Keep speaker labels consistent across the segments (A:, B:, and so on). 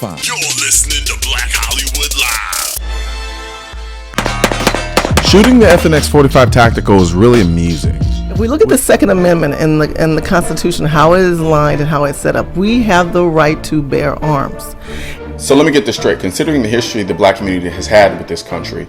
A: Redefined.
B: You're listening to Black Hollywood Live.
C: Shooting the FNX 45 Tactical is really amusing.
D: If we look at the Second Amendment and the Constitution, how it is lined and how it's set up, we have the right to bear arms.
C: So let me get this straight. Considering the history the black community has had with this country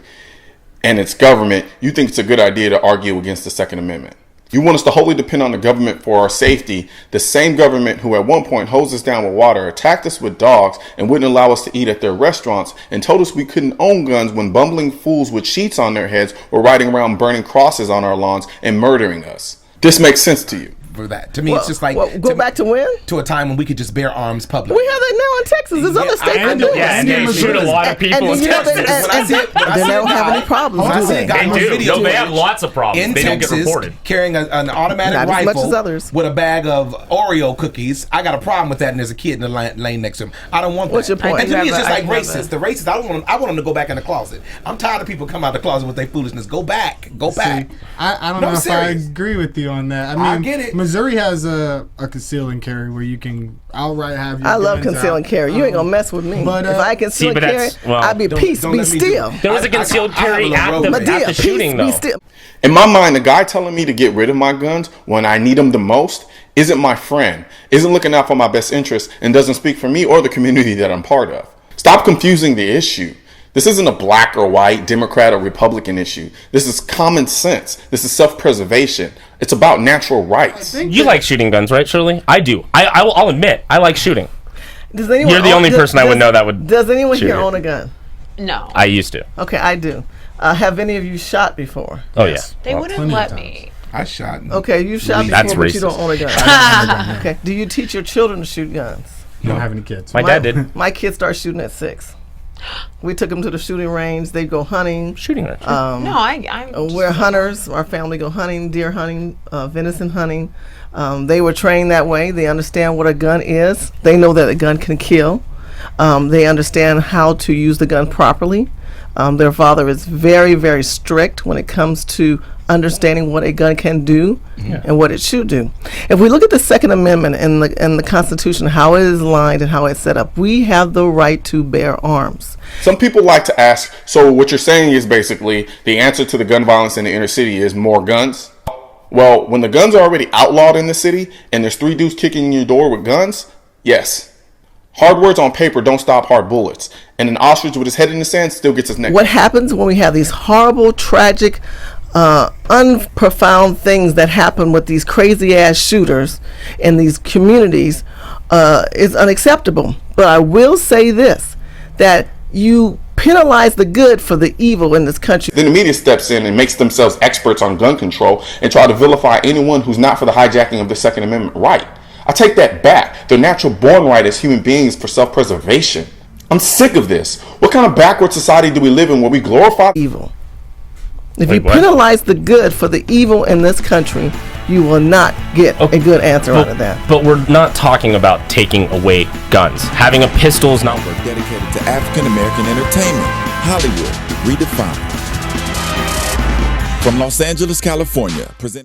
C: and its government, you think it's a good idea to argue against the Second Amendment? You want us to wholly depend on the government for our safety, the same government who at one point hosed us down with water, attacked us with dogs, and wouldn't allow us to eat at their restaurants, and told us we couldn't own guns when bumbling fools with sheets on their heads were riding around burning crosses on our lawns and murdering us. This makes sense to you?
E: For that. To me, it's just like...
D: go back to when?
E: To a time when we could just bear arms publicly.
D: We have that now in Texas. There's other states that do it.
F: Yeah, and they shoot a lot of people in Texas.
D: They don't have any problems, do they?
F: They do. No, they have lots of problems. They don't get reported.
E: Carrying an automatic
D: Not
E: rifle
D: as much as others.
E: with a bag of Oreo cookies. I got a problem with that, and there's a kid in the lane next to him. I don't want that.
D: What's your point?
E: And to me, it's just like racist. The racist, I want them to go back in the closet. I'm tired of people coming out of the closet with their foolishness. Go back. Go back.
G: I don't know if I agree with you on that. I mean,
E: get it.
G: Missouri has a conceal and carry where you can outright have your
D: I love
G: guns
D: conceal
G: out.
D: and carry. You ain't gonna mess with me.
G: But,
D: if I conceal and carry, I'd be peace, be still.
F: There was a concealed carry at the shooting, though.
D: Be still.
C: In my mind, the guy telling me to get rid of my guns when I need them the most isn't my friend, isn't looking out for my best interests, and doesn't speak for me or the community that I'm part of. Stop confusing the issue. This isn't a black or white, Democrat or Republican issue. This is common sense. This is self-preservation. It's about natural rights.
F: You like shooting guns, right, Shirley? I do. I'll admit, I like shooting.
D: Does anyone
F: You're the only person I would know that would.
D: Does anyone
F: shoot
D: here
F: it.
D: own a gun?
H: No.
F: I used to.
D: Okay, I do. Have any of you shot before?
F: Oh, yeah.
H: They wouldn't let me.
E: I shot.
D: Okay, you shot before,
F: That's
D: but you
F: racist.
D: don't own a gun. Okay. Do you teach your children to shoot guns?
G: You don't have any kids.
F: My dad did.
D: My kids start shooting at 6. We took them to the shooting range. They go hunting.
F: Shooting range.
H: No, I'm.
D: We're hunters. Our family go hunting, deer hunting, venison hunting. They were trained that way. They understand what a gun is. They know that a gun can kill. They understand how to use the gun properly. Their father is very, very strict when it comes to understanding what a gun can do and what it should do. If we look at the Second Amendment and the Constitution, how it is lined and how it's set up, we have the right to bear arms.
C: Some people like to ask, so what you're saying is basically the answer to the gun violence in the inner city is more guns? Well, when the guns are already outlawed in the city and there's 3 dudes kicking in your door with guns, yes. Hard words on paper don't stop hard bullets. And an ostrich with his head in the sand still gets his neck.
D: What happens when we have these horrible, tragic, unprofound things that happen with these crazy ass shooters in these communities is unacceptable. But I will say this, that you penalize the good for the evil in this country.
C: Then the media steps in and makes themselves experts on gun control and try to vilify anyone who's not for the hijacking of the Second Amendment right. I take that back. Their natural born right as human beings for self-preservation. I'm sick of this. What kind of backward society do we live in where we glorify
D: evil? If you penalize the good for the evil in this country, you will not get a good answer out of that.
F: But we're not talking about taking away guns. Having a pistol is not.
A: We're dedicated to African American entertainment. Hollywood Redefined. From Los Angeles, California, present.